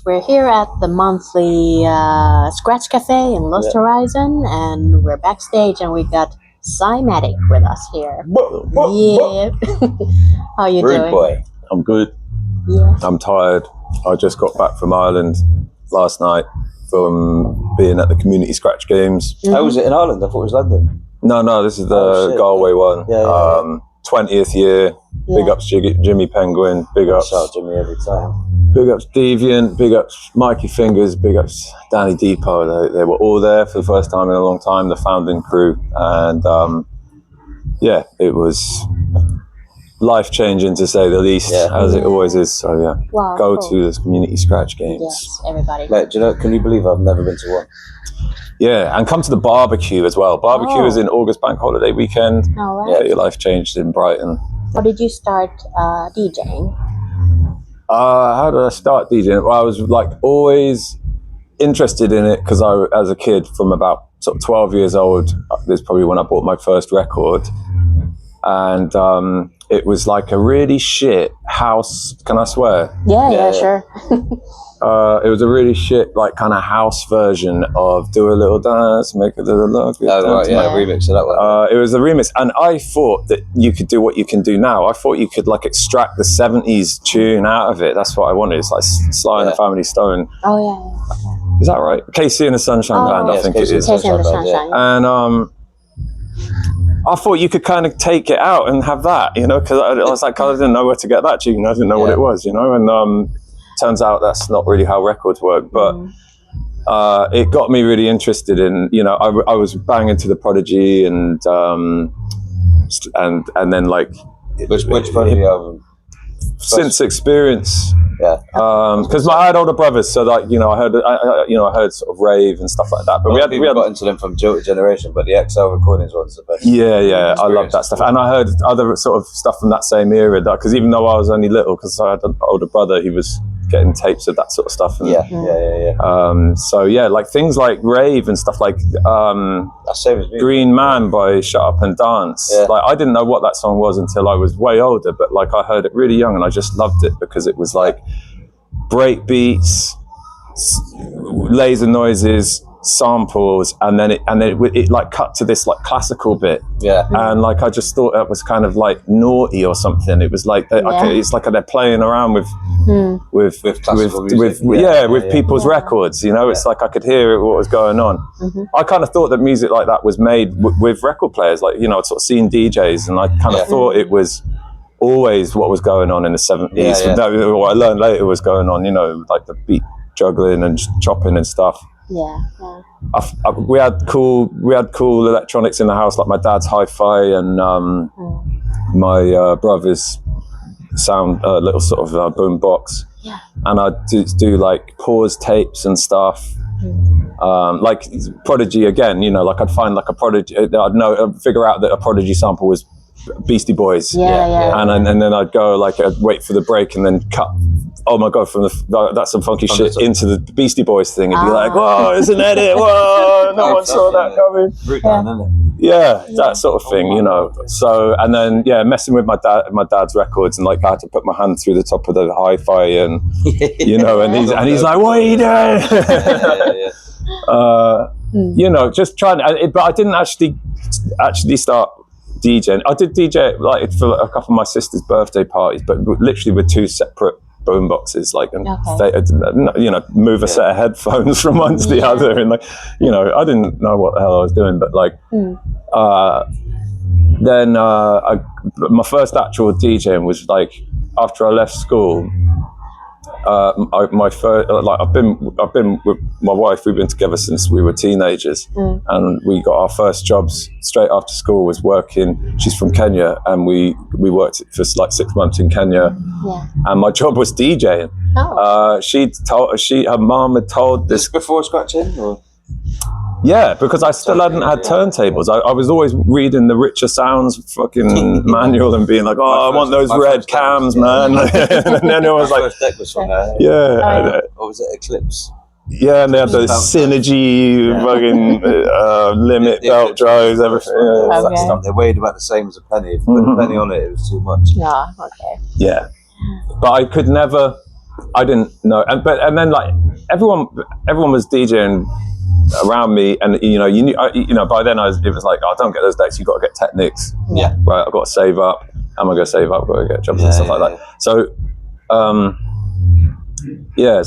we're here at the monthly Scratch Cafe in Lost Horizon, and we're backstage, and we got Symatic with us here. Yeah. How you Rude doing? boy. I'm good. Yeah. I'm tired. I just got back from Ireland last night from being at the community Scratch games. Mm-hmm. How was it in Ireland? I thought it was London. No, this is the Galway one. Yeah. 20th year. Big ups Jimmy Penguin. Big ups. Shout out Jimmy every time. Big ups Deviant. Big ups Mikey Fingers. Big ups Danny Depot. They were all there for the first time in a long time, the founding crew. And it was life-changing to say the least, as it always is. So Wow, go cool. to the community Scratch games. Yes, everybody. Like, do you know? Can you believe I've never been to one? Yeah, and come to the barbecue as well. Barbecue is in August bank holiday weekend. All right. Get your life changed in Brighton. How did you start DJing? How did I start DJing? Well, I was like always interested in it because as a kid, from about sort of 12 years old, this is probably when I bought my first record. And it was like a really shit house. Can I swear? Yeah, sure. It was a really shit, like, kind of house version of Do a Little Dance, Make a Little Love. Remix of that one. It was a remix, and I thought that you could do what you can do now. I thought you could, like, extract the 70s tune out of it. That's what I wanted. It's like Sly and the Family Stone. Oh, yeah. Is that right? Casey and the Sunshine Band, I think it is. Casey and the Sunshine. And I thought you could kind of take it out and have that, you know, because I was like, I didn't know where to get that tune. I didn't know what it was, you know, and turns out that's not really how records work. But it got me really interested in, you know, I was banging to the Prodigy and then like Which Prodigy album? Since Experience. Yeah. Because I had older brothers, so like, you know, I heard sort of rave and stuff like that. But we had got into them from Jilted Generation, but the XL recordings ones are the best. Yeah, I love that stuff, and I heard other sort of stuff from that same era. Because even though I was only little, because I had an older brother, he was getting tapes of that sort of stuff. And, so yeah, like things like rave and stuff like Green Man by Shut Up and Dance. Yeah. Like I didn't know what that song was until I was way older, but like I heard it really young and I just loved it because it was like break beats, laser noises, samples, and then it like cut to this like classical bit. Yeah. And like I just thought it was kind of like naughty or something. It was like it's like they're playing around with classical music. with people's records, you know. It's like I could hear what was going on. I kind of thought that music like that was made with record players, like, you know, I'd sort of seen DJs, and I kind of thought it was always what was going on in the 70s. What I learned later was going on, you know, like the beat juggling and chopping and stuff. We had cool electronics in the house, like my dad's hi-fi and my brother's sound, little sort of boom box. And I'd do like pause tapes and stuff. Like Prodigy again, you know, like I'd find like a Prodigy, I'd figure out that a Prodigy sample was Beastie Boys. And then I'd go like, I'd wait for the break and then cut, oh my God, from that's some funky shit into the Beastie Boys thing and be like, whoa, it's an edit, whoa, no one saw that coming. Yeah, that sort of thing, you know. So, and then, messing with my dad's records, and like I had to put my hand through the top of the hi-fi and, you know, and he's like, what are you doing? You know, just trying, but I didn't actually start DJing. I did DJ like for a couple of my sister's birthday parties, but literally with two separate boom boxes, like, and you know, move a set of headphones from one to the other, and like, you know, I didn't know what the hell I was doing, but like, then my first actual DJing was like after I left school. I've been with my wife. We've been together since we were teenagers, and we got our first jobs straight after school. Was working. She's from Kenya, and we worked for like 6 months in Kenya. And my job was DJing. Her mom had told this before scratching, or? Yeah, because I still hadn't had turntables. I was always reading the Richer Sounds fucking manual and being like, I want those red cams, man. And then it was like, first deck was from there. Or was it Eclipse? Yeah, and they had the Synergy fucking limit belt drives, everything. That stuff. They weighed about the same as a penny. If you put a penny on it, it was too much. Yeah, okay. Yeah, but I could never I didn't know, and then like everyone was DJing around me, and you knew, by then it was like, oh, don't get those decks, you got to get Technics. Yeah. Right, I've got to save up. How am I going to save up? I've got to get jobs and stuff like that. So,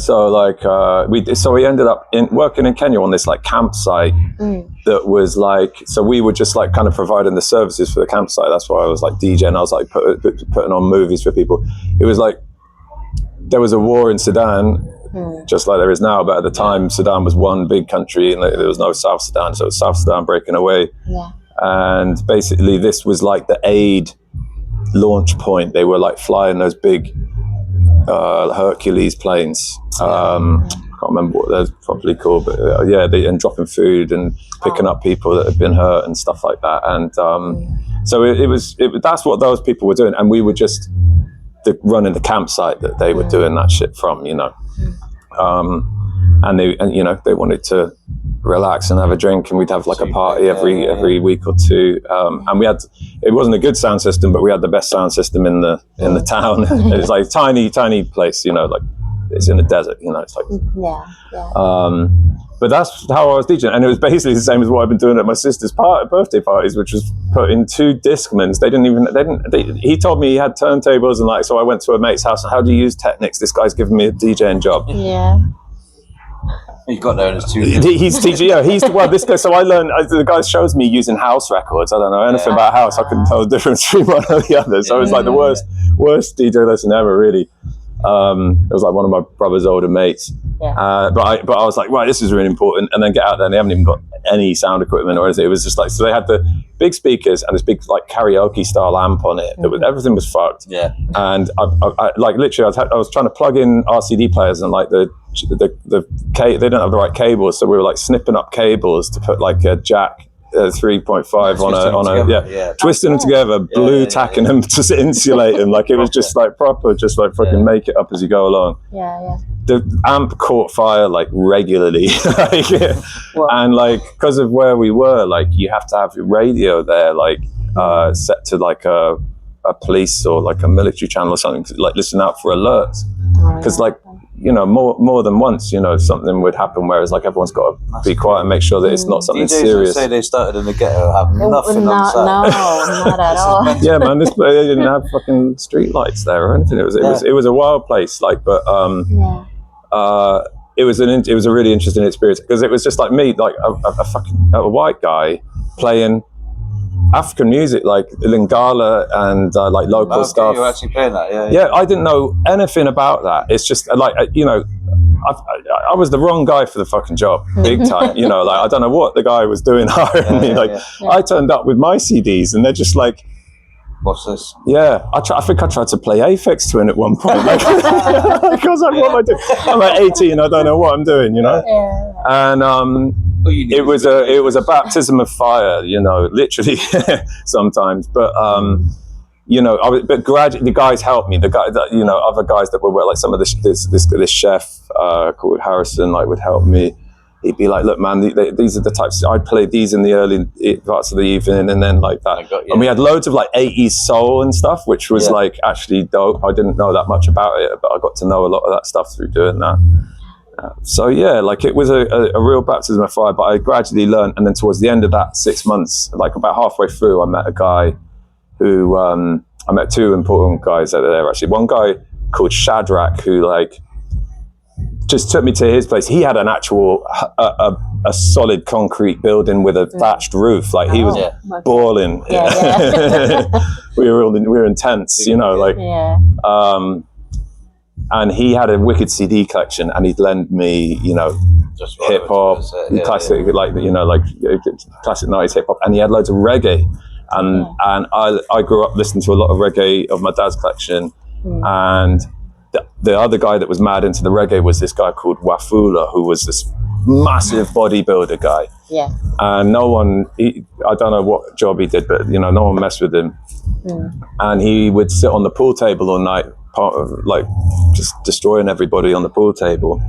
so like we ended up working in Kenya on this like campsite that was like, so we were just like kind of providing the services for the campsite. That's why I was like DJing. I was like putting on movies for people. It was like there was a war in Sudan, just like there is now, but at the time Sudan was one big country and there was no South Sudan, so it was South Sudan breaking away. And basically this was like the aid launch point. They were like flying those big Hercules planes. I can't remember what they're properly called, but and dropping food and picking up people that had been hurt and stuff like that. And so it was that's what those people were doing, and we were just running the campsite that they were doing that shit from, and they wanted to relax and have a drink, and we'd have like a party every week or two, and it wasn't a good sound system, but we had the best sound system in the town. It was like tiny place, like it's in the desert, it's like but that's how I was DJing, and it was basically the same as what I've been doing at my sister's birthday parties, which was put in 2 Discmans. He told me he had turntables, and like, so I went to a mate's house. How do you use Technics? This guy's giving me a DJing job. He got there in his 2. He's teaching. This guy. So I learned. The guy shows me using house records. I don't know anything about house. I couldn't tell the difference between one or the other. So it was like the worst DJ lesson ever, really. It was like one of my brother's older mates. But I was like, right, this is really important. And then get out there, and they haven't even got any sound equipment or anything. It was just like, so they had the big speakers and this big like karaoke style amp on it. Everything was fucked. And I like literally, I was trying to plug in RCD players, and like they didn't have the right cables, so we were like snipping up cables to put like a jack 3.5 on twisting them together, blue tacking them to insulate them. Like it was just like proper, just like fucking make it up as you go along. The amp caught fire like regularly, and like because of where we were, like you have to have your radio there, like set to like a police or like a military channel or something, to like listen out for alerts, because like more than once, something would happen, whereas like everyone's got to be quiet and make sure that it's not something DJs serious. Say they started in the ghetto, have nothing on site. No, not at all. Yeah, man, they didn't have fucking street lights there or anything. It was a wild place, like, but it was a really interesting experience, because it was just like me, like a white guy playing African music, like Lingala and like local stuff. You were actually playing that, yeah. I didn't know anything about that. It's just like I was the wrong guy for the fucking job, big time. Like I don't know what the guy was doing hiring me. I turned up with my CDs, and they're just like, what's this? Yeah, I think I tried to play Aphex Twin at one point. Like, I was like, what am I doing? I'm like 18, I don't know what I'm doing, And it was a baptism of fire, literally sometimes. But but gradually the guys helped me. The guy that other guys that were like some of this chef called Harrison, like would help me. He'd be like, look, man, these are the types. I'd play these in the early parts of the evening, and then like that. And we had loads of like 80s soul and stuff, which was like actually dope. I didn't know that much about it, but I got to know a lot of that stuff through doing that. So yeah, like it was a real baptism of fire, but I gradually learned. And then towards the end of that 6 months, like about halfway through, I met a guy who, I met 2 important guys that are there actually. One guy called Shadrach, who like just took me to his place. He had an actual, a solid concrete building with a thatched roof. Like he was balling. We were intense, and he had a wicked CD collection, and he'd lend me, hip hop, classic, like classic 90s hip hop, and he had loads of reggae, and I grew up listening to a lot of reggae of my dad's collection, and the other guy that was mad into the reggae was this guy called Wafula, who was this massive bodybuilder guy. And I don't know what job he did, but no one messed with him. And he would sit on the pool table all night, part of like just destroying everybody on the pool table.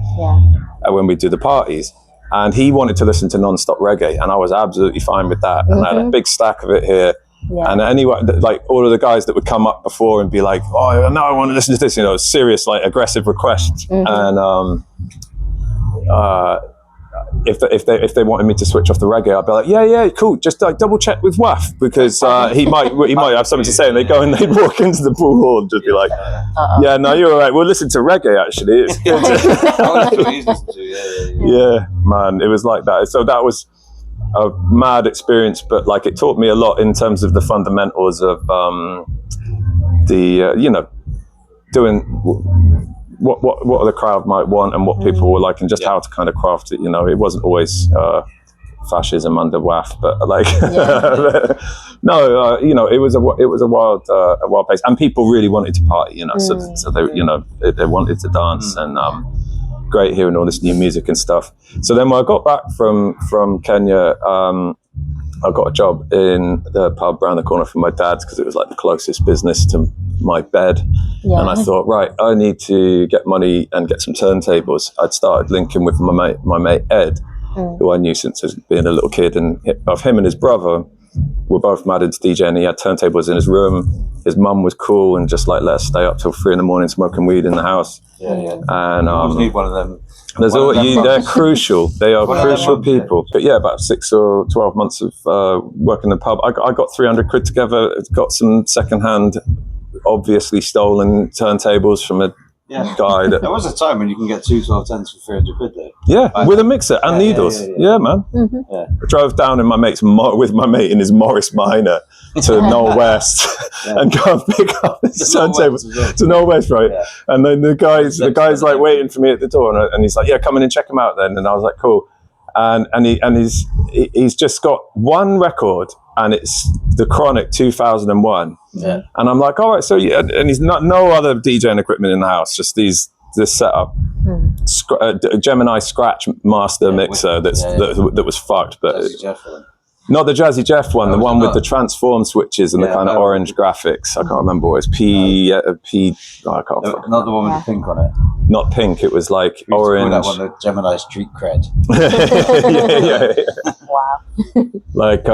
When we do the parties, and he wanted to listen to non-stop reggae, and I was absolutely fine with that. And I had a big stack of it here, Yeah. And anyone, like all of the guys that would come up before and be like, "Oh, no, I want to listen to this," you know, serious, like aggressive requests. And if they wanted me to switch off the reggae, I'd be like, yeah, cool. Just like double check with Waff because he might have something to say. And they go and they walk into the pool hall and just be like, yeah, no, you're all right. We'll listen to reggae. Actually, it's good. Yeah, man, it was like that. So that was a mad experience, but like it taught me a lot in terms of the fundamentals of you know, doing what the crowd might want and what people were like, and just how to kind of craft it. You know, it wasn't always fascism under Waff, but like no, you know, it was a wild place, and people really wanted to party. You know, so they, you know, they wanted to dance and. Great hearing all this new music and stuff. So then when I got back from Kenya, I got a job in the pub around the corner from my dad's because it was like the closest business to my bed. Yeah. And I thought, right, I need to get money and get some turntables. I'd started linking with my mate Ed, who I knew since being a little kid, and of him and his brother were both mad into DJing. He had turntables in his room. His mum was cool and just like let us stay up till 3 a.m. smoking weed in the house. Yeah. And you need one of them. They're crucial. They are crucial people. But yeah, about 6 or 12 months of working in the pub, I got 300 quid together. Got some secondhand, obviously stolen turntables from a guy. There was a time when you can get 2 1210s for 300 quid though. Yeah, with a mixer and needles. Yeah, man. I drove down in with my mate in his Morris Minor to Knoll West and go and pick up his turntables to Knoll West, right? Yeah. And then the guy's like waiting for me at the door, and he's like, "Yeah, come in and check him out then." And I was like, "Cool." And he's just got one record, and it's the Chronic 2001. Yeah. And I'm like, all right, so yeah, and he's no other DJing equipment in the house, just this setup, Gemini Scratch Master mixer that was fucked, but not the Jazzy Jeff one, the one with the transform switches and the kind of orange graphics. I can't remember what it was. I can't. Not the one with the pink on it. Not pink. It was like orange. That one, the Gemini Street Cred. yeah. Wow. Like,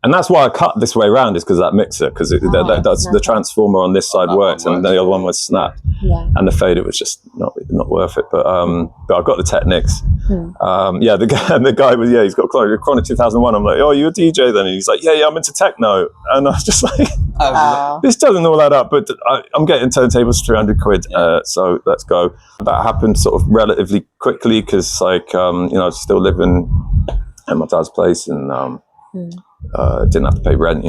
and that's why I cut this way around, is because of that mixer, because that's the transformer on this side worked, and the other one was snapped, and the fader was just not worth it. But I got the Technics. The guy was he's got Chronic 2001. I'm like, oh, you a DJ then? And he's like, yeah, I'm into techno, and I was just like, this doesn't all add up, but I'm getting turntables 300 quid, so let's go. That happened sort of relatively quickly because like I was still living at my dad's place and didn't have to pay rent,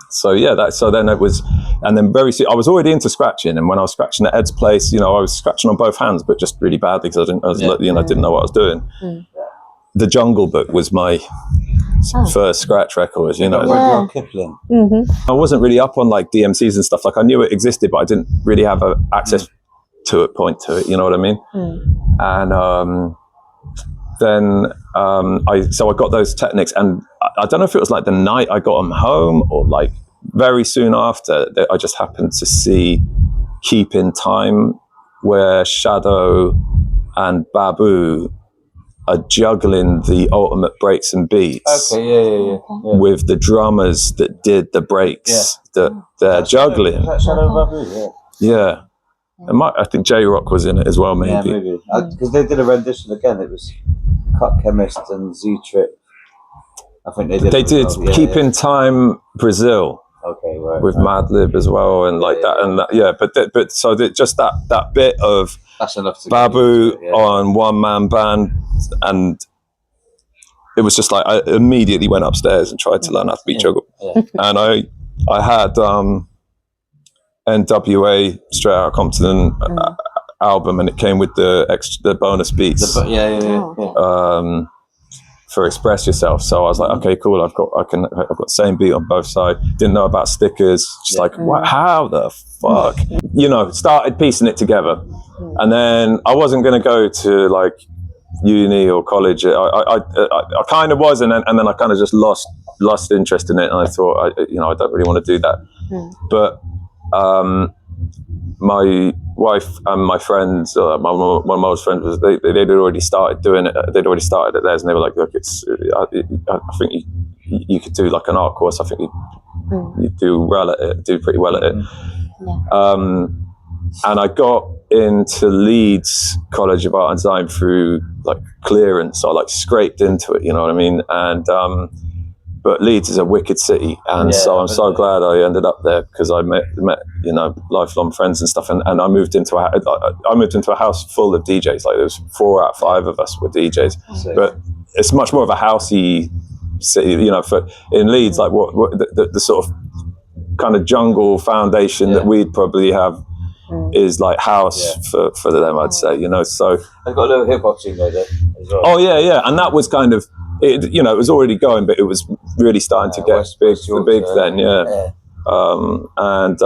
so then it was, and then very soon I was already into scratching, and when I was scratching at Ed's place, I was scratching on both hands, but just really badly because I didn't know what I was doing. The Jungle Book was my first scratch record, Kipling. I wasn't really up on like DMCs and stuff. Like I knew it existed, but I didn't really have access to it, point to it, you know what I mean? And then I got those Technics, and I don't know if it was like the night I got them home or like very soon after that I just happened to see Keep in Time, where Shadow and Babu are juggling the ultimate breaks and beats. Okay, with the drummers that did the breaks that they're juggling. Shadow and Babu, yeah. I think J-Rock was in it as well, maybe. Yeah, maybe. Because they did a rendition again. It was Cut Chemist and Z-Trip. I think they did. They did Keep in Time Brazil. Okay, right. With Madlib as well, and that. Just that bit of Babu on one man band, and it was just like I immediately went upstairs and tried to learn how to beat juggle, and I had NWA Straight Outta Compton album, and it came with the bonus beats. For Express Yourself. So I was like, okay, cool. I've got the same beat on both sides. Didn't know about stickers. Just like, what? How the fuck? Started piecing it together, and then I wasn't going to go to like uni or college. I kind of was, and then I kind of just lost interest in it, and I thought, I don't really want to do that. But my wife and my friends, one of my old friends, they'd already started doing it. They'd already started at theirs, and they were like, "Look, I think you could do like an art course. I think you do pretty well at it. And I got into Leeds College of Art and Design through like clearance. So I like scraped into it, you know what I mean? And but Leeds is a wicked city, and so I'm so glad I ended up there, because I met you know, lifelong friends and stuff. And I moved into a house full of DJs. Like there was 4 out of 5 of us were DJs, but it's much more of a housey city, you know. For in Leeds, like what the sort of kind of jungle foundation that we'd probably have is like house for them, I'd say, you know. So I've got a little hip hop scene there as well. Oh yeah, and that was kind of it. You know, it was already going, but it was really starting to get big then. And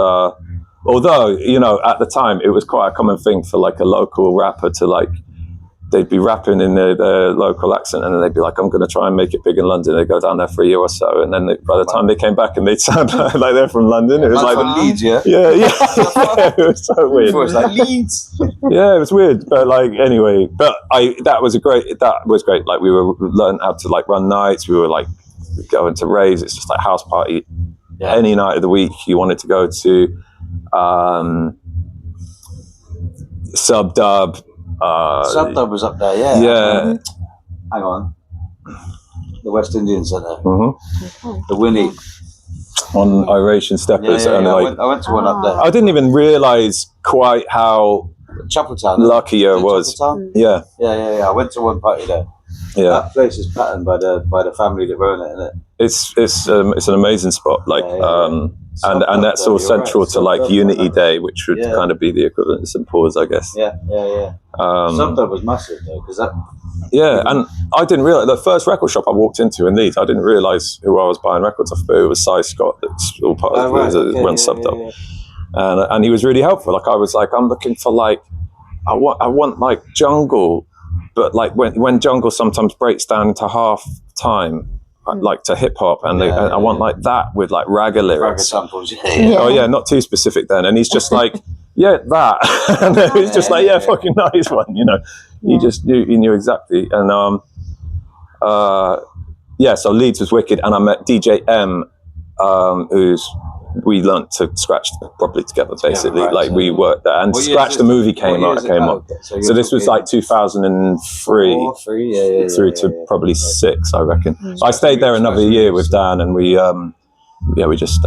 although, you know, at the time it was quite a common thing for like a local rapper to like, they'd be rapping in their local accent, and then they'd be like, I'm going to try and make it big in London. They'd go down there for a year or so, and then by the time they came back and they'd sound like they're from London, it was like Leeds, yeah, it was so weird. It was like Leeds. Yeah, it was weird, but like anyway, but that was great. Like we learned how to like run nights. We were like going to raves. It's just like house party any night of the week you wanted to go to. Sub-dub. Sub-dub was up there, yeah. Hang on. The West Indian Centre. The Winnie. On Iration Steppers. And like, I went to one up there. I didn't even realise quite how Chapeltown. lucky I was. Yeah. I went to one party there. Yeah. That place is patterned by the family that run it, isn't it? It's an amazing spot. Like and that's all central to like Unity Day, which would kind of be the equivalent of St. Paul's, I guess. Sub-dub was massive though, because that. Yeah, and I didn't realise, the first record shop I walked into in Leeds, I didn't realise who I was buying records off, but it was Cy Scott, that's all part of it, Sub-dub. And he was really helpful. Like I was like, I'm looking for like, I want like jungle, but like when jungle sometimes breaks down into half time, like to hip hop, and I want like that with like ragga lyrics. Ragga samples, Oh yeah, not too specific then. And he's just like, that. And then he's just like, fucking nice one, you know. He just knew exactly. And so Leeds was wicked, and I met DJ M, we learnt to scratch properly together, basically. We worked there, and Scratch the movie came up. So this was like 2003 through to probably 6, I reckon. I stayed there another year with Dan, and we just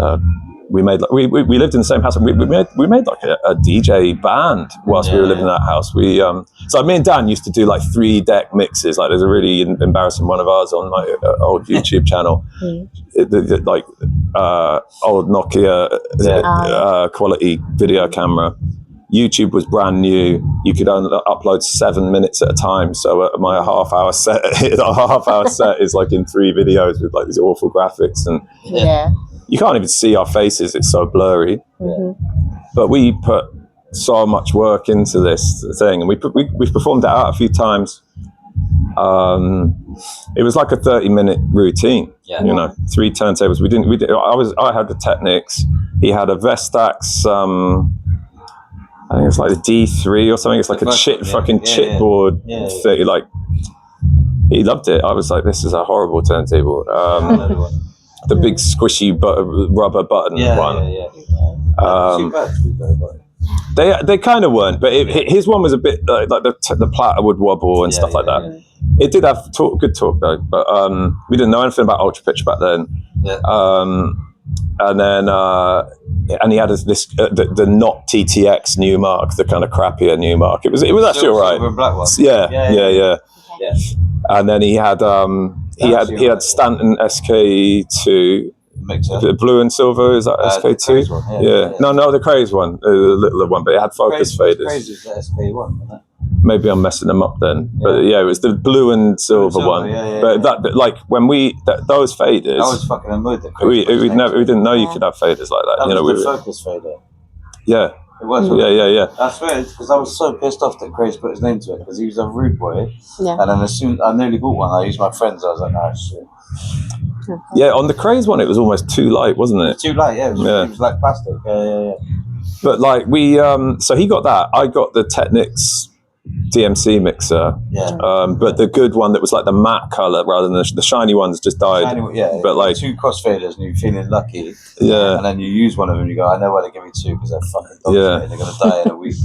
we made like, we lived in the same house, and we made like a DJ band whilst we were living in that house. We so me and Dan used to do like 3-deck mixes. Like there's a really embarrassing one of ours on my old YouTube channel, like old Nokia quality video camera. YouTube was brand new. You could only upload 7 minutes at a time. So my half-hour set is like in 3 videos with like these awful graphics, and you can't even see our faces. It's so blurry. But we put so much work into this thing, and we've performed it out a few times. It was like a 30-minute routine. You know, 3 turntables. I had the Technics. He had a Vestax. I think it's like a D3 or something. It's like a chipboard thing. Like, he loved it. I was like, this is a horrible turntable. The big squishy rubber button one. They kind of weren't, but his one was a bit like the platter would wobble and stuff like that. It did have good talk though, but we didn't know anything about Ultra Pitch back then. And then and he had the not TTX Newmark, the kind of crappier Newmark. It was actually all right. Black one. Yeah. And then he had Stanton SK2. The blue and silver, is that SK2? No, the Craze one, the littler one, but it had focus faders. Craze is the SK1, wasn't it? Maybe I'm messing them up then, but it was the blue and silver one. But that, like when those faders, I was fucking annoyed that we didn't know you could have faders like that. That was the focus fader. Yeah. It was. Yeah. I swear, because I was so pissed off that Craze put his name to it, because he was a rude boy. And then as soon I nearly bought one, I used my friends. I was like, nah, shit. Yeah, on the Craze one, it was almost too light, wasn't it? Too light, It was like plastic. Yeah. But like we, so he got that. I got the Technics DMC mixer. But the good one that was like the matte color rather than the shiny ones just died. But like 2 crossfaders and you're feeling lucky. Yeah. And then you use one of them and you go, I know why they give me 2 because they're fucking dogs. They're going to die in a week.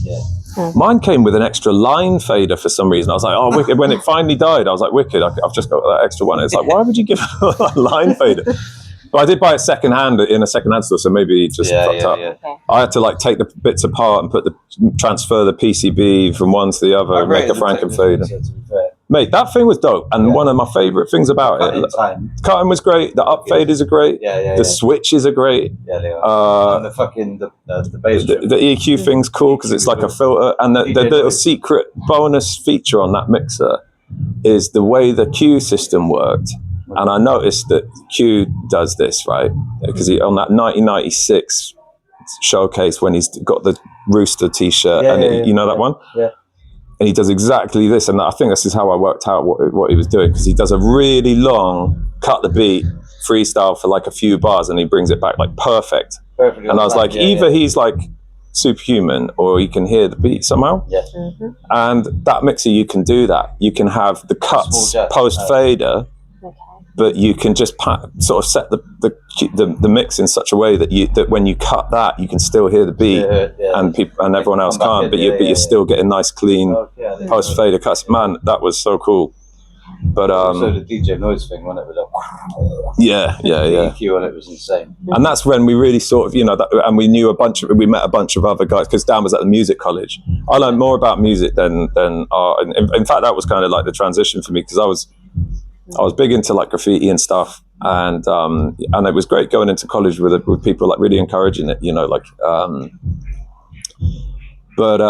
Mine came with an extra line fader for some reason. I was like, oh, wicked. When it finally died, I was like, wicked, I've just got that extra one. It's like, why would you give a line fader? But I did buy it secondhand in a secondhand store, so maybe it just fucked up. Okay. I had to like take the bits apart and transfer the PCB from one to the other and make a Frankenfader. Mate, that thing was dope, and one of my favourite things about it. Cutting was great. The up faders are great. The switches are great. Yeah, they are. And the fucking the bass. The EQ thing's cool because it's like a filter, and the little secret bonus feature on that mixer is the way the Q system worked. And I noticed that Q does this, right? Because on that 1996 showcase when he's got the Rooster t-shirt, you know that one? Yeah. And he does exactly this. And I think this is how I worked out what he was doing, because he does a really long cut the beat freestyle for like a few bars and he brings it back like perfect. And I was like, either he's like superhuman or you can hear the beat somehow. And that mixer, you can do that. You can have the cuts post-fader, but you can just sort of set the mix in such a way that when you cut that, you can still hear the beat, and people and everyone else can't. But you're still getting nice, clean post fader cuts. Man, that was so cool. But so the DJ noise thing, wasn't it? The EQ on it was insane. And that's when we really sort of, and we met a bunch of other guys because Dan was at the music college. I learned more about music than art. And in fact, that was kind of like the transition for me, because I was big into like graffiti and stuff, and it was great going into college with people like really encouraging it, but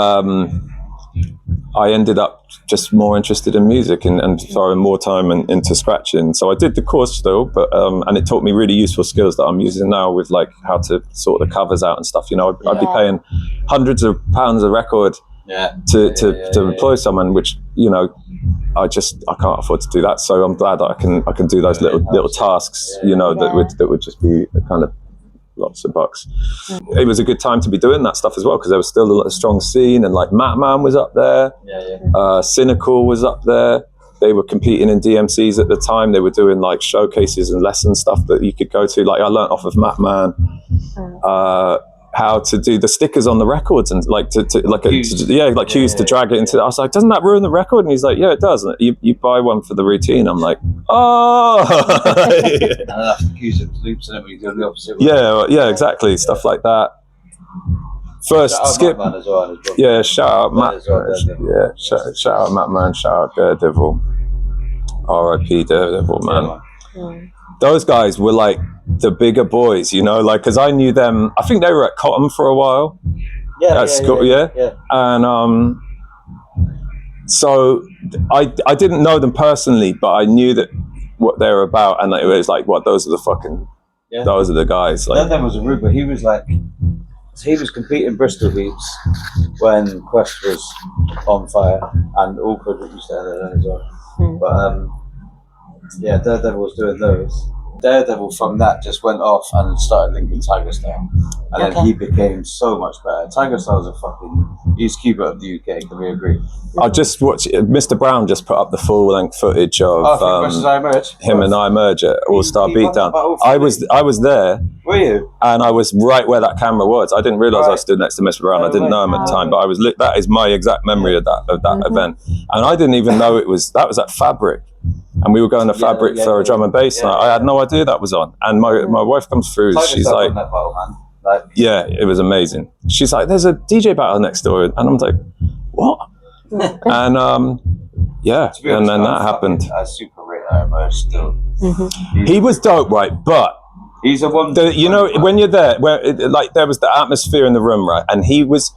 I ended up just more interested in music and throwing more time into scratching. So I did the course still, but and it taught me really useful skills that I'm using now with like how to sort the covers out and stuff. I'd be paying hundreds of pounds a record to employ someone, which I can't afford to do that. So I'm glad that I can do those little tasks, that would just be kind of lots of bucks. It was a good time to be doing that stuff as well, because there was still a strong scene, and like Matt Man was up there, Cynical was up there. They were competing in DMCs at the time. They were doing like showcases and lesson stuff that you could go to. Like I learned off of Matt Man how to do the stickers on the records and like cues to drag it into. I was like, doesn't that ruin the record? And he's like, yeah, it does. And you buy one for the routine. I'm like, oh. And then after cues and loops and everything, you do the opposite. Yeah, exactly. Stuff like that. First skip. Yeah, shout out Matt. Shout out Matt Man. Shout out Daredevil. R.I.P. Daredevil, man. Those guys were like the bigger boys, because I knew them. I think they were at Cotton for a while. At school. And so I didn't know them personally, but I knew that what they were about, and it was like, those are the guys. Like, that was a rude, but he was competing Bristol beats when Quest was on fire, and Awkward used to have that as well. But Daredevil was doing those. Daredevil from that just went off and started linking Tiger Style, and then he became so much better. Tiger Style's he's Cuba of the UK. Can we agree? I just watched Mr. Brown just put up the full length footage of him and I Merge at All Star Beatdown. I was there. Were you? And I was right where that camera was. I didn't realise I stood next to Mr. Brown. I didn't know him at the time, but I was that is my exact memory of that event. And I didn't even know that was at Fabric. And we were going to Fabric for a drum and bass night. I had no idea that was on. And my wife comes through. She's like, yeah, it was amazing. She's like, there's a DJ battle next door. And I'm like, what? And and then that happened. I super rate Merge still. He was dope, right? But he's a one. When you're there, there was the atmosphere in the room, right? And he was.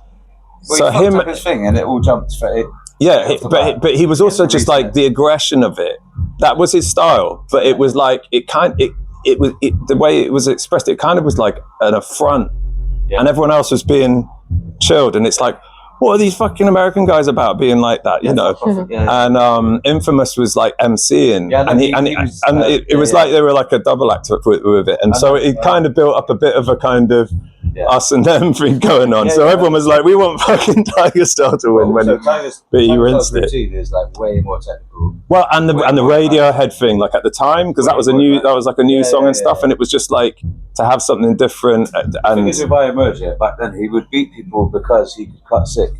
Well, he fucked up his thing, and it all jumped for it. Yeah, but he was also just like the aggression of it. That was his style, but it was like the way it was expressed. It kind of was like an affront, and everyone else was being chilled. And it's like, what are these fucking American guys about being like that, And Infamous was like MCing, it was like they were like a double act with it, and so it kind of built up a bit of a kind of us and them thing going on. Yeah, So yeah. everyone was like, we want fucking Tiger Star to win when but he rinsed it. routine is like way more technical. Well, and the Radiohead thing, like at the time, because that was a new song and stuff, and it was just like to have something different. And because with Emerge, back then he would beat people because he could cut sick.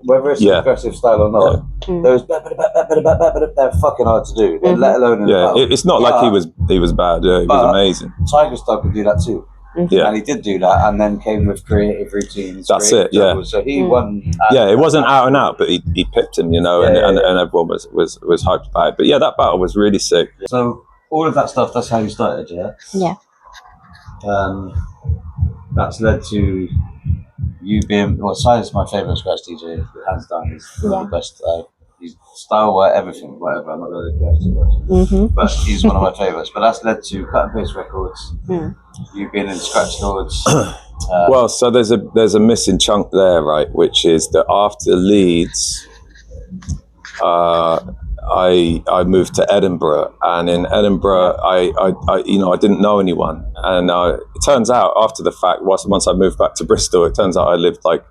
Whether it's an aggressive style or not, those they're fucking hard to do. Let alone in the battle. It's not like he was bad. Yeah, he was amazing. Tiger Star could do that too. Yeah, and he did do that, and then came with creative routines. That's it. Yeah. Juggles. So he won. It wasn't out and out, but he pipped him, and everyone was hyped about it. But yeah, that battle was really sick. So all of that stuff, that's how you started, yeah. Yeah. That's led to you being Si's my favourite scratch DJ, hands down. He's one of the best. His style, everything, whatever. I'm not going to guess too much, but he's one of my favourites. But that's led to Cut and Paste Records. You being in Scratch Lords. Well, so there's a missing chunk there, right? Which is that after Leeds, I moved to Edinburgh, and in Edinburgh, I didn't know anyone, and it turns out after the fact, once I moved back to Bristol, it turns out I lived like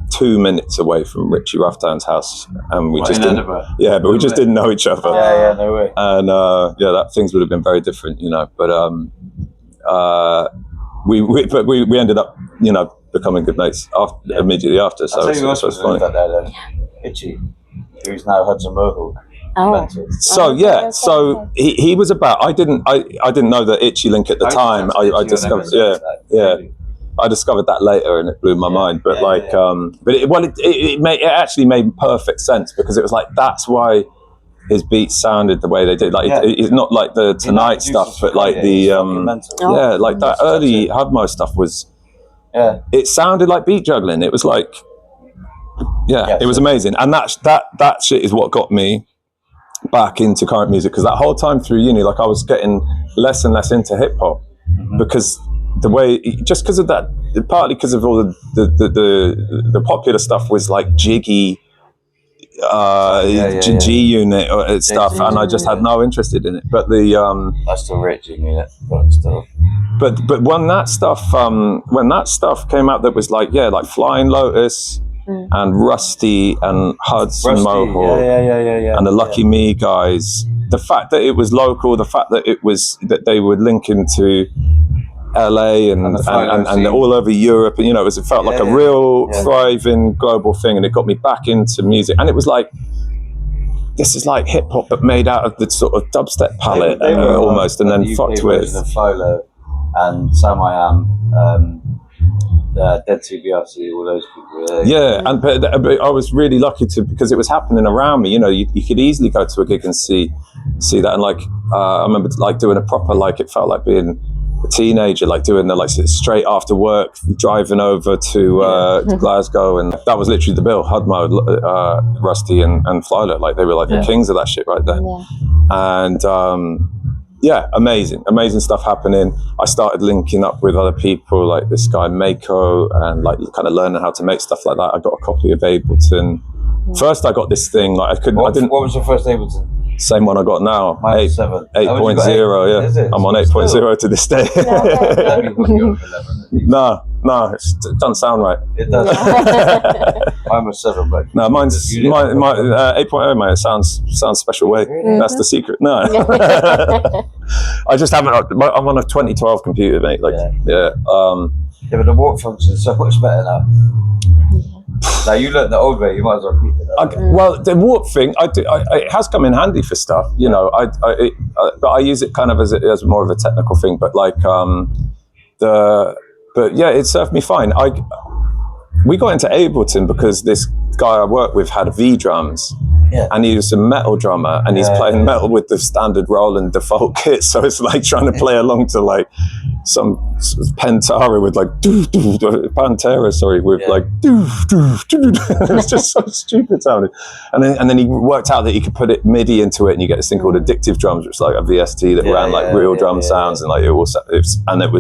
2 minutes away from Richie Ruffdown's house, and we just didn't. Edinburgh? Yeah, but we just didn't know each other. Yeah, no way. And that things would have been very different, But we ended up, becoming good mates immediately after. So it was funny. That there, then. Itchy, who's now Hudson Mohawk. Oh. So he was about. I didn't know the Itchy link at the time. I discovered. I discovered that later, and it blew my mind. But it actually made perfect sense, because it was like that's why his beats sounded the way they did. Like it's not like the Tonight stuff, but like the like that early Hubmo stuff was. Yeah. It sounded like beat juggling. It was like, it was amazing, and that shit is what got me back into current music, because that whole time through uni, like I was getting less and less into hip hop, because the way, just because of that, partly because of all the popular stuff was like jiggy, G Unit stuff, and I just had no interest in it. But I still rate G Unit, but still. But when that stuff came out, that was like Flying Lotus. And Rusty and Hudson Mohawk and the Lucky Me guys. The fact that it was local, the fact that that they would link into LA and all over Europe, and it felt like a real thriving global thing, and it got me back into music. And it was like, this is like hip hop, but made out of the sort of dubstep palette almost, and then fucked with. Philo and Sam I Am. Dead TBRC, all those people. But I was really lucky because it was happening around me. You could easily go to a gig and see that, and I remember doing a proper, it felt like being a teenager, doing straight after work, driving over to Glasgow, and that was literally the bill. Hudmo, Rusty, and Flylo, they were the kings of that shit right then, and. Amazing stuff happening. I started linking up with other people, like this guy Mako, and kind of learning how to make stuff like that. I got a copy of Ableton. First, I got this thing I didn't. What was your first Ableton? Same one I got now. 8.0. Yeah, I'm on 8.0 to this day. No, it doesn't sound right. It does. Mine was 7, but no, mine's 8.0, mate. It sounds special way. That's the secret. No, I just haven't. I'm on a 2012 computer, mate. But the warp function is so much better now. Now you learned the old way. You might as well keep it. Well, the warp thing, it has come in handy for stuff. But I use it kind of as more of a technical thing. But it served me fine. We got into Ableton because this guy I worked with had V drums, and he was a metal drummer, and he's playing metal with the standard Roland default kit. So it's like trying to play along to some Pantera with it's just so stupid sounding. And then he worked out that he could put it MIDI into it, and you get this thing called addictive drums, which is like a VST that ran real drum sounds, and it was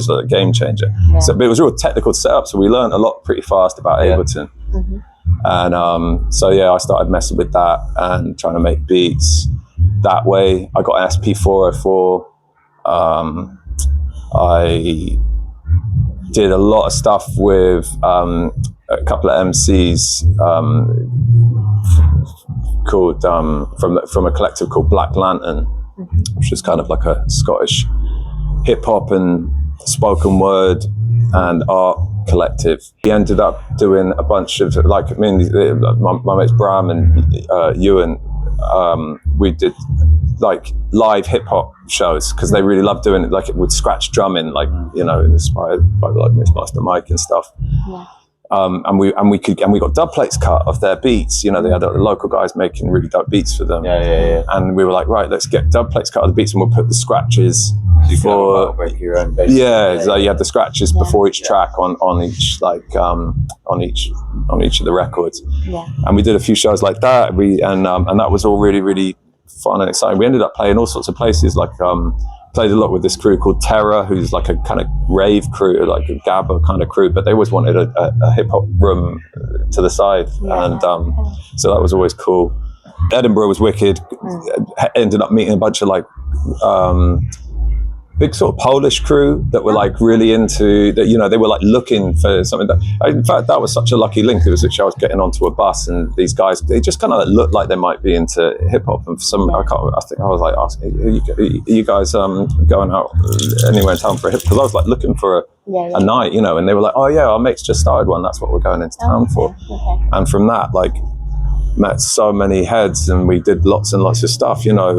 a game changer. So, but it was real technical to set up, so we learned a lot pretty fast about Ableton. And I started messing with that and trying to make beats that way. I got an SP404. did a lot of stuff with a couple of MCs called from a collective called Black Lantern, which is kind of like a Scottish hip hop and spoken word and art collective. He ended up doing a bunch of, like, I mean, my mates Bram and Ewan, we did like live hip hop shows because they really loved doing it, like with scratch drumming, like, you know, inspired by like Mixmaster Mike and stuff. Yeah. And we got dub plates cut of their beats. You know, they had the local guys making really dope beats for them. Yeah. And we were like, right, let's get dub plates cut of the beats, and we'll put the scratches for. Break your own bass. So you had the scratches before each track on each, like on each of the records. Yeah. And we did a few shows like that. And that was all really, really fun and exciting. We ended up playing all sorts of places, like played a lot with this crew called Terror, who's like a kind of rave crew, like a gabba kind of crew, but they always wanted a hip hop room to the side. And so that was always cool. Edinburgh was wicked. Ended up meeting a bunch of like big sort of Polish crew that were like really into that, you know, they were like looking for something that, in fact, that was such a lucky link. It was that I was getting onto a bus and these guys, they just kind of like looked like they might be into hip hop. And for some, I think I was like asking, are you guys going out anywhere in town for a hip? Because I was like looking for a night, you know, and they were like, oh yeah, our mates just started one. That's what we're going into town for. Okay. And from that, like, met so many heads, and we did lots and lots of stuff. You know,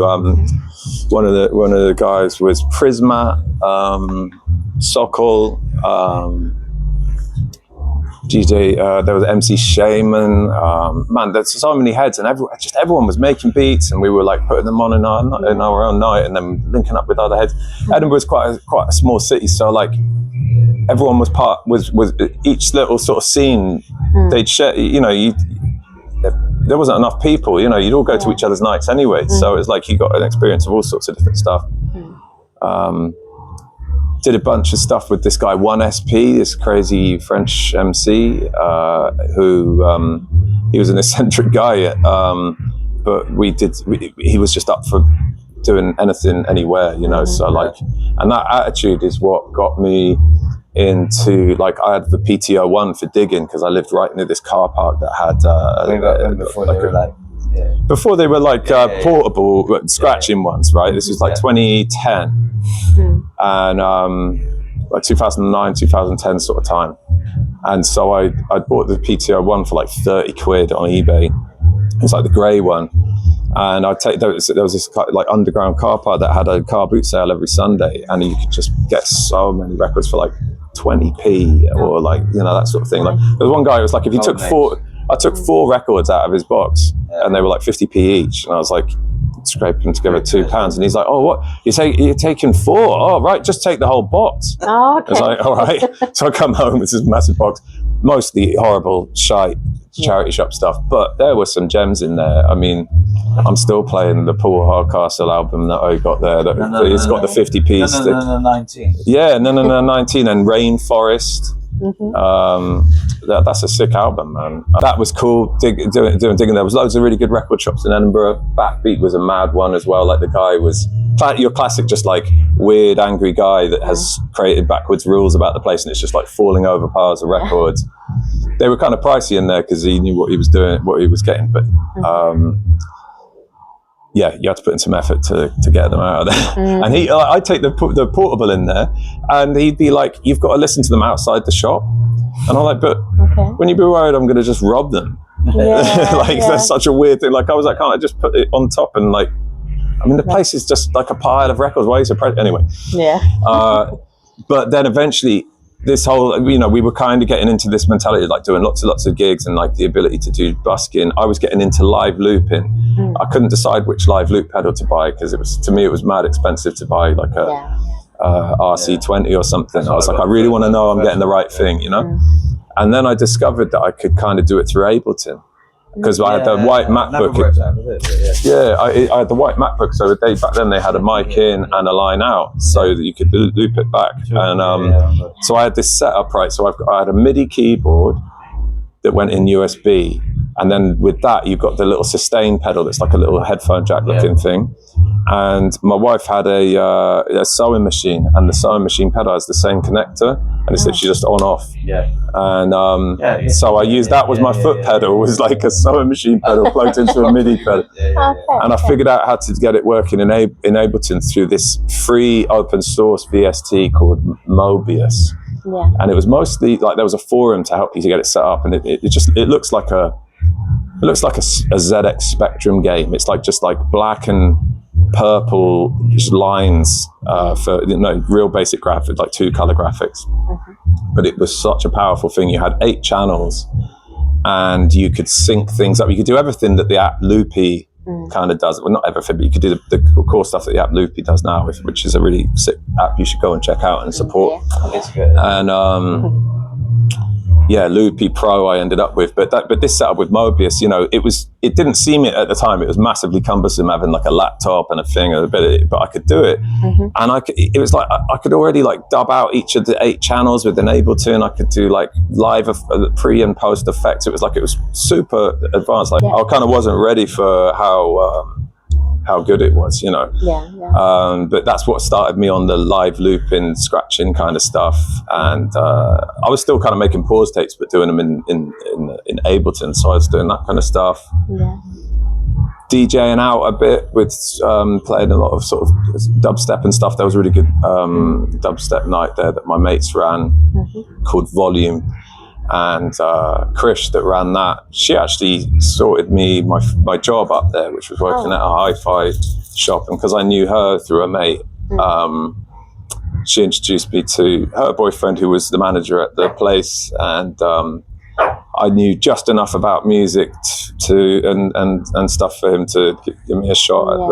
one of the guys was Prismat, Sokol, DJ. There was MC Shaman. Man, there's so many heads, and everyone was making beats, and we were like putting them on in our own night, and then linking up with other heads. Edinburgh's quite a small city, so like everyone was each little sort of scene. They'd share. You know, there wasn't enough people, you know, you'd all go to each other's nights anyway. So it's like you got an experience of all sorts of different stuff. Did a bunch of stuff with this guy, 1SP, this crazy French MC, who he was an eccentric guy, but he was just up for doing anything, anywhere, you know. So like, and that attitude is what got me into, like, I had the PTO one for Diggin because I lived right near this car park that had before they were portable scratching ones, right? This was like 2010 and like 2009, 2010 sort of time. And so I bought the PTO one for like 30 quid on eBay. It's like the grey one. And there was this like underground car park that had a car boot sale every Sunday, and you could just get so many records for like 20p or like, you know, that sort of thing. Like there was one guy who was like, if you took I took 4 records out of his box and they were like 50p each, and I was like scraping together £2, and he's like, oh, what, you're taking 4? Oh right, just take the whole box. Oh, okay. I was like, all right. So I come home with this massive box, mostly horrible shite charity shop stuff, but there were some gems in there. I mean, I'm still playing the Paul Hardcastle album that I got there. It's got the 50 piece. 19. Yeah, 19 and Rainforest. That's a sick album, man. That was cool. Doing Diggin. There was loads of really good record shops in Edinburgh. Backbeat was a mad one as well. Like the guy was your classic, just like weird, angry guy that has created backwards rules about the place, and it's just like falling over piles of records. They were kind of pricey in there because he knew what he was doing, what he was getting, but yeah, you had to put in some effort to get them out of there. And I'd take the portable in there, and he'd be like, "You've got to listen to them outside the shop." And I'm like, "But when you be worried, I'm going to just rob them." That's such a weird thing. Like I was like, "Can't I just put it on top?" And like, I mean, the place is just like a pile of records. Why are you surprised? Anyway. Yeah. But then eventually, this whole, you know, we were kind of getting into this mentality, like doing lots and lots of gigs and like the ability to do busking. I was getting into live looping. I couldn't decide which live loop pedal to buy because to me it was mad expensive to buy like a RC20 or something. I was like, I really want to know I'm getting the right thing, you know? And then I discovered that I could kind of do it through Ableton. Because I had the white MacBook. I had the white MacBook, so back then they had a mic in and a line out, so that you could loop it back. And so I had this setup, right? So I had a MIDI keyboard that went in USB, and then with that you've got the little sustain pedal that's like a little headphone jack looking thing, And my wife had a sewing machine, and the sewing machine pedal has the same connector, and it's literally just on off. Yeah. And so I used that was my foot pedal, was like a sewing machine pedal plugged into a MIDI pedal. And I figured out how to get it working in Ableton through this free open source VST called Mobius. Yeah. And it was mostly like there was a forum to help you to get it set up, and it looks like a ZX Spectrum game. It's like just like black and purple just lines for real basic graphics, like 2-color graphics. But it was such a powerful thing. You had 8 channels, and you could sync things up. You could do everything that the app Loopy kind of does. Well, not everything, but you could do the core stuff that the app Loopy does now, which is a really sick app you should go and check out and support. It's good. And Loopy Pro I ended up with, but this setup with Mobius, it didn't seem it at the time. It was massively cumbersome having like a laptop and a thing, but I could do it. And it was like I could already like dub out each of the 8 channels with an Ableton. I could do like live pre and post effects. It was super advanced. Like I kind of wasn't ready for how good it was, but that's what started me on the live looping, scratching kind of stuff. And I was still kind of making pause tapes, but doing them in Ableton. So I was doing that kind of stuff. DJing out a bit with playing a lot of sort of dubstep and stuff. There was a really good dubstep night there that my mates ran called Volume. And Krish that ran that, she actually sorted me my job up there, which was working at a hi-fi shop. And because I knew her through a mate, she introduced me to her boyfriend, who was the manager at the place. And I knew just enough about music and stuff for him to give me a shot at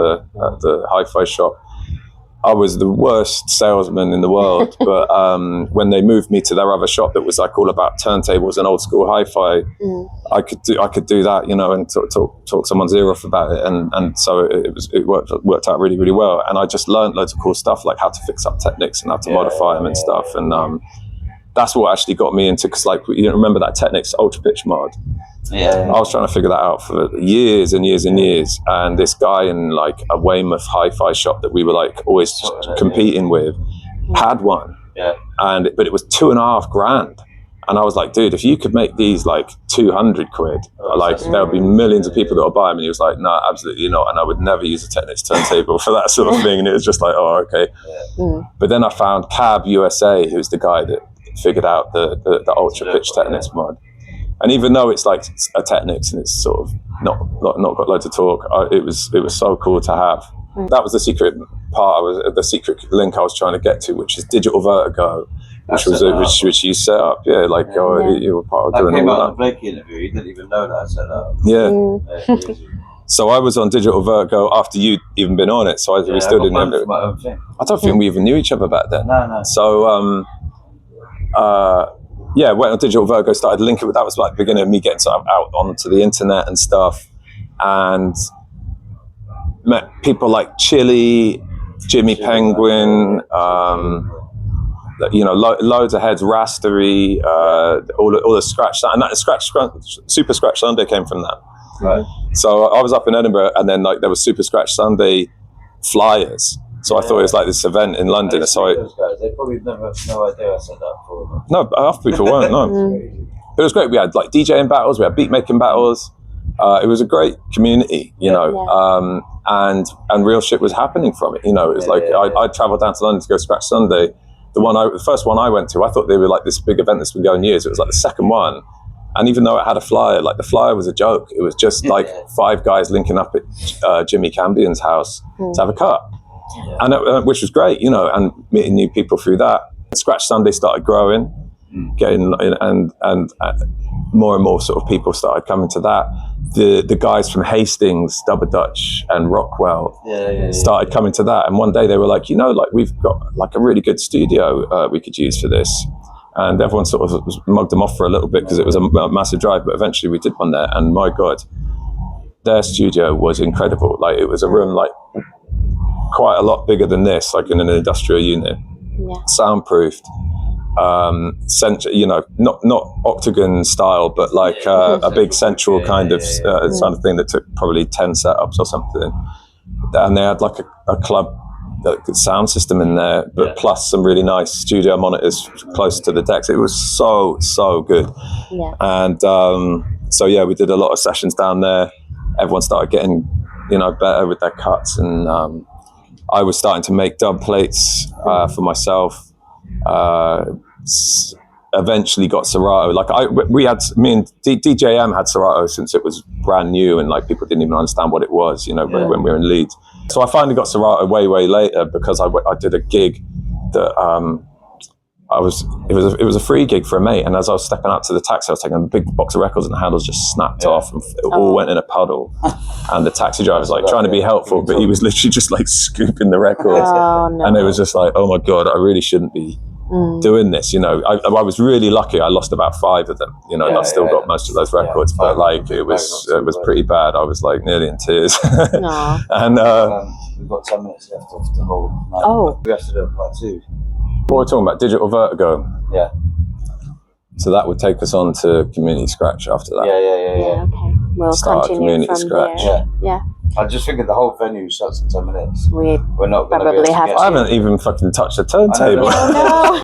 the hi-fi shop. I was the worst salesman in the world, but when they moved me to their other shop that was like all about turntables and old school hi-fi, I could do that, and talk someone's ear off about it, and so it worked out really, really well. And I just learned loads of cool stuff, like how to fix up Technics and how to modify them and stuff. And that's what actually got me into, because like remember that Technics Ultra Pitch mod. I was trying to figure that out for years and years and years, and this guy in like a Weymouth hi-fi shop that we were like always competing with had one, but it was $2,500, and I was like, dude, if you could make these like 200 quid, like there'll be millions of people that will buy them. And he was like, no, absolutely not, and I would never use a Technics turntable for that sort of thing. And it was just like, oh, okay. But then I found Cab USA, who's the guy that figured out the Ultra Pitch Technics mod. And even though it's like a Technics and it's sort of not got loads of torque, it was so cool to have. That was the secret part. The secret link I was trying to get to, which is Digital Vertigo, which you set up. You were part of doing all that. That came out of the Blakey interview. You didn't even know that I set that up. So I was on Digital Vertigo after you'd even been on it. So we still didn't know. I don't think we even knew each other back then. No. So went on Digital Vertigo, started linking with that. Was like the beginning of me getting sort of out onto the internet and stuff, and met people like Chili, Jimmy Penguin, loads of heads, Rastery, all the Scratch, and that Super Scratch Sunday came from that. Right. So I was up in Edinburgh, and then like there was Super Scratch Sunday flyers. So I thought it was like this event in London. So those guys, they probably never no idea I said that for them. No, half people weren't. No, but it was great. We had like DJing battles, we had beat making battles. It was a great community, and real shit was happening from it. It was I travelled down to London to go Scratch Sunday. The first one I went to, I thought they were like this big event that's been going years. It was like the second one. And even though it had a flyer, like the flyer was a joke. It was just like 5 guys linking up at Jimmy Cambion's house to have a cut. And which was great, and meeting new people through that. Scratch Sunday started growing, getting and more and more sort of people started coming to that. The guys from Hastings, Dubber Dutch and Rockwell started coming to that. And one day they were like, we've got like a really good studio we could use for this. And everyone sort of mugged them off for a little bit because it was a massive drive. But eventually we did one there, and my God, their studio was incredible. Like it was a room like quite a lot bigger than this, like in an industrial unit, soundproofed, not octagon style, but like a big central kind of thing that took probably 10 setups or something. And they had like a club sound system in there, but plus some really nice studio monitors close to the decks. It was so good. Yeah. And so we did a lot of sessions down there. Everyone started getting, better with their cuts, and I was starting to make dub plates for myself. Eventually got Serato. Me and DJM had Serato since it was brand new, and like people didn't even understand what it was, when we were in Leeds. So I finally got Serato way later because I did a gig that it was a free gig for a mate, and as I was stepping out to the taxi, I was taking a big box of records, and the handles just snapped off, and it all went in a puddle. And the taxi driver was like trying to be helpful, but he was literally just like scooping the records, and it was just like, oh my god, I really shouldn't be doing this. I was really lucky. I lost about 5 of them. I still got most of those records, but like it was pretty bad. I was like nearly in tears. And we've got 10 minutes left of the whole night. Oh, we have to do a part 2. what we're talking about, Digital Vertigo. Yeah. So that would take us on to Community Scratch after that. Yeah. Okay. We'll Start continue Community from Scratch. there. Yeah. I just figured the whole venue shuts in 10 minutes. We We're not going probably to have I haven't even fucking touched the turntable. Oh, no.